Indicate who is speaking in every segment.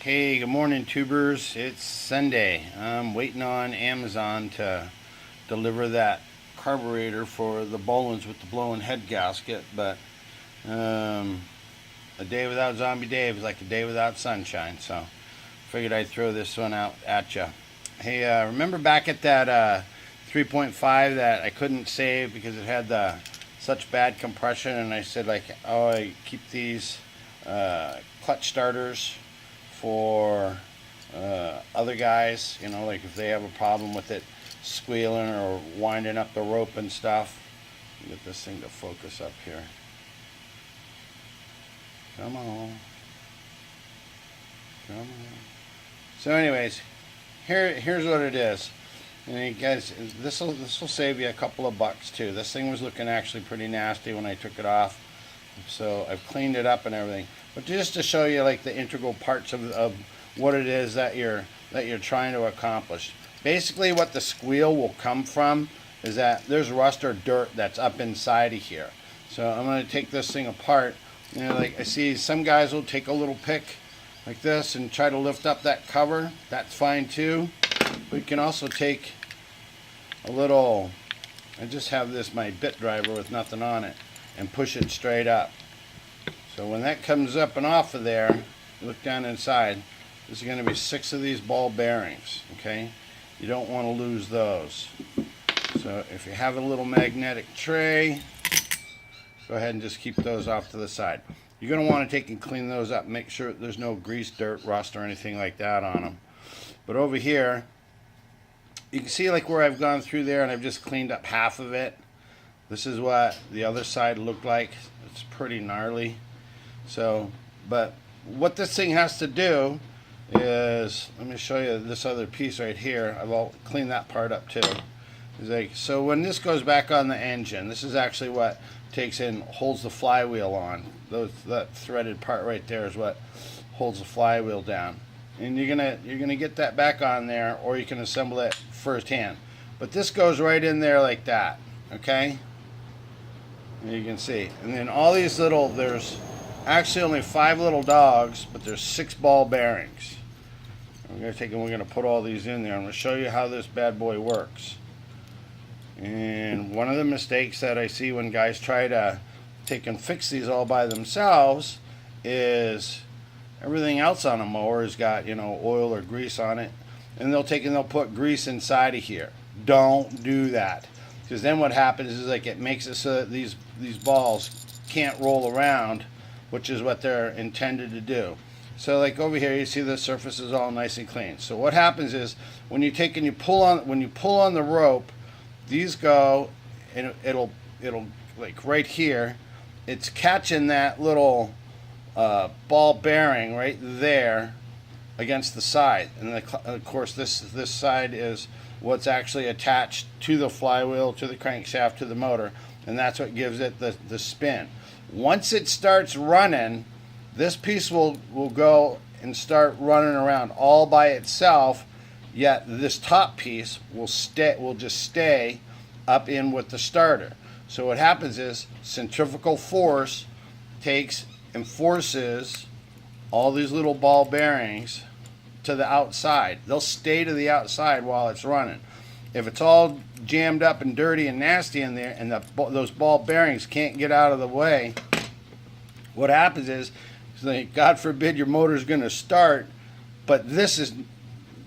Speaker 1: Hey, good morning, tubers. It's Sunday. I'm waiting on Amazon to deliver that carburetor for the Bolins with the blowing head gasket, but a day without Zombie Dave is like a day without sunshine, so figured I'd throw this one out at you. Hey, remember back at that 3.5 that I couldn't save because it had such bad compression, and I said, like, oh, I keep these clutch starters for other guys, you know, like if they have a problem with it squealing or winding up the rope and stuff. Get this thing to focus up here. Come on. Come on. So anyways, here's what it is. And you guys, this will save you a couple of bucks too. This thing was looking actually pretty nasty when I took it off. So I've cleaned it up and everything. But just to show you like the integral parts of what it is that you're trying to accomplish. Basically what the squeal will come from is that there's rust or dirt that's up inside of here. So I'm going to take this thing apart. You know, like I see some guys will take a little pick like this and try to lift up that cover. That's fine too. But you can also take a little, I just have this, my bit driver with nothing on it, and push it straight up. So when that comes up and off of there, look down inside, there's going to be 6 of these ball bearings, okay? You don't want to lose those. So if you have a little magnetic tray, go ahead and just keep those off to the side. You're going to want to take and clean those up, make sure there's no grease, dirt, rust, or anything like that on them. But over here, you can see like where I've gone through there and I've just cleaned up half of it. This is what the other side looked like. It's pretty gnarly. So, but what this thing has to do is, let me show you this other piece right here. I'll clean that part up too. Is like, so when this goes back on the engine, this is actually what takes in, holds the flywheel on. That threaded part right there is what holds the flywheel down. And you're gonna get that back on there, or you can assemble it firsthand. But this goes right in there like that, okay? And you can see. And then all these little, there's actually only 5 little dogs, but there's 6 ball bearings. We're gonna put all these in there. I'm gonna show you how this bad boy works. And one of the mistakes that I see when guys try to take and fix these all by themselves is everything else on a mower has got, you know, oil or grease on it, and they'll put grease inside of here. Don't do that, because then what happens is like it makes it so that these balls can't roll around, which is what they're intended to do. So like over here, you see the surface is all nice and clean. So what happens is when you take and you pull on the rope, these go, and it'll like right here, it's catching that little ball bearing right there against the side, and of course this side is what's actually attached to the flywheel, to the crankshaft, to the motor, and that's what gives it the spin. Once it starts running, this piece will go and start running around all by itself, yet this top piece will just stay up in with the starter. So what happens is centrifugal force takes and forces all these little ball bearings to the outside. They'll stay to the outside while it's running. If it's all jammed up and dirty and nasty in there, and those ball bearings can't get out of the way, what happens is, like, God forbid your motor's going to start, but this is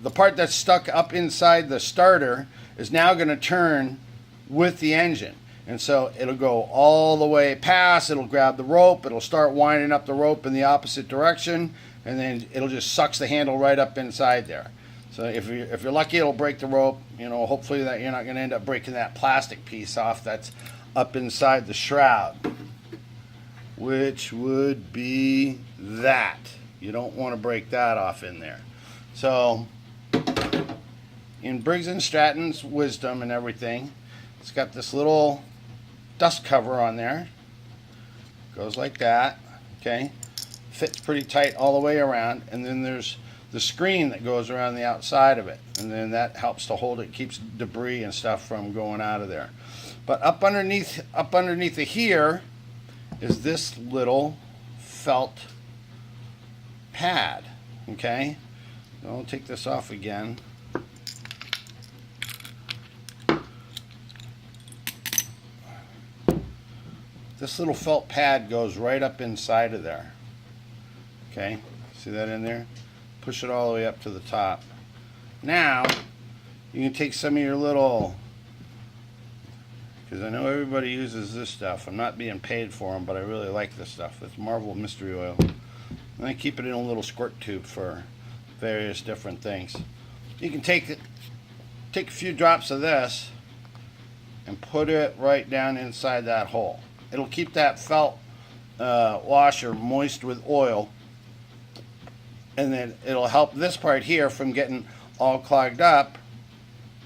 Speaker 1: the part that's stuck up inside the starter is now going to turn with the engine. And so it'll go all the way past, it'll grab the rope, it'll start winding up the rope in the opposite direction, and then it'll just sucks the handle right up inside there. So if you're lucky, it'll break the rope. You know, hopefully that you're not going to end up breaking that plastic piece off that's up inside the shroud, which would be that. You don't want to break that off in there. So in Briggs Stratton's wisdom and everything, it's got this little dust cover on there. Goes like that, okay? Fits pretty tight all the way around, and then there's the screen that goes around the outside of it, and then that helps to hold it, keeps debris and stuff from going out of there. But up underneath of here is this little felt pad, Okay, I'll take this off again. This little felt pad goes right up inside of there. Okay, see that in there? Push it all the way up to the top. Now, you can take some of your little, because I know everybody uses this stuff. I'm not being paid for them, but I really like this stuff. It's Marvel Mystery Oil. And I keep it in a little squirt tube for various different things. You can take a few drops of this and put it right down inside that hole. It'll keep that felt washer moist with oil, and then it'll help this part here from getting all clogged up,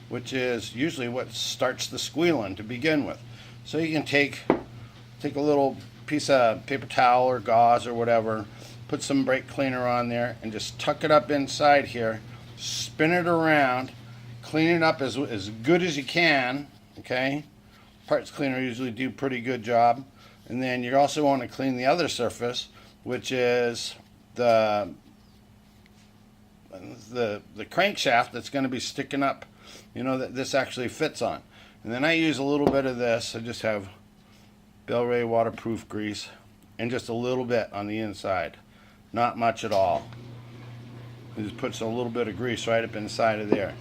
Speaker 1: which is usually what starts the squealing to begin with. So you can take a little piece of paper towel or gauze or whatever, put some brake cleaner on there, and just tuck it up inside here, spin it around, clean it up as good as you can, okay? Parts cleaner usually do a pretty good job. And then you also want to clean the other surface, which is the crankshaft that's going to be sticking up, you know, that this actually fits on. And then I use a little bit of this. I just have Bel-Ray waterproof grease and just a little bit on the inside, not much at all. It just puts a little bit of grease right up inside of there.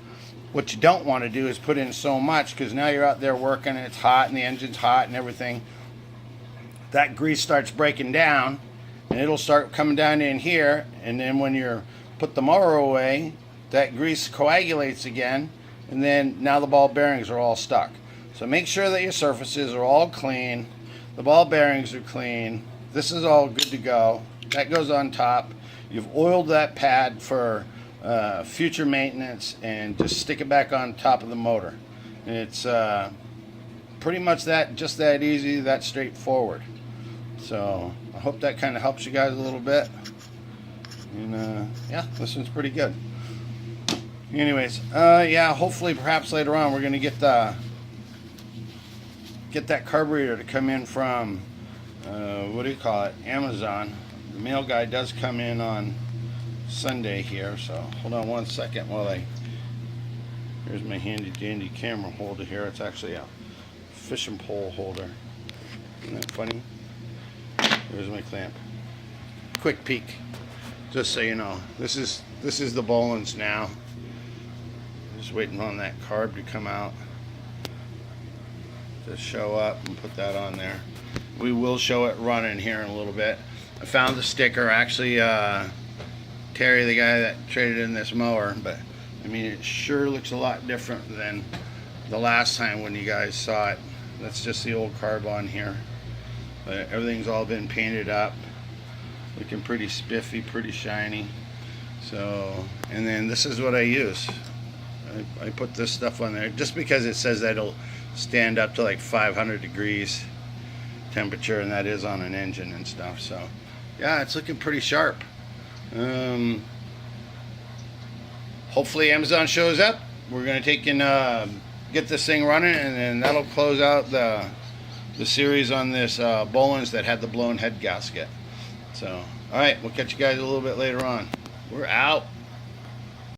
Speaker 1: What you don't want to do is put in so much, because now you're out there working and it's hot and the engine's hot and everything. That grease starts breaking down and it'll start coming down in here, and then when you put the motor away, that grease coagulates again, and then now the ball bearings are all stuck. So make sure that your surfaces are all clean, the ball bearings are clean, this is all good to go. That goes on top. You've oiled that pad for future maintenance, and just stick it back on top of the motor. And it's pretty much just that easy, that straightforward. So I hope that kind of helps you guys a little bit. And yeah, this one's pretty good. Anyways, yeah, hopefully perhaps later on we're going to get that carburetor to come in from what do you call it, Amazon. The mail guy does come in on Sunday here, so hold on one second while here's my handy dandy camera holder here. It's actually a fishing pole holder. Isn't that funny? There's my clamp. Quick peek, just so you know. This is the Bollins now. Just waiting on that carb to come out to show up and put that on there. We will show it running here in a little bit. I found the sticker, actually. Terry, the guy that traded in this mower, but I mean, it sure looks a lot different than the last time when you guys saw it. That's just the old carb on here, but everything's all been painted up, looking pretty spiffy, pretty shiny. So, and then this is what I use. I put this stuff on there just because it says that it'll stand up to like 500 degrees temperature, and that is on an engine and stuff. So yeah, it's looking pretty sharp. Hopefully Amazon shows up. We're going to take and get this thing running, and then that'll close out the series on this Bollins that had the blown head gasket. So alright, we'll catch you guys a little bit later on. We're out.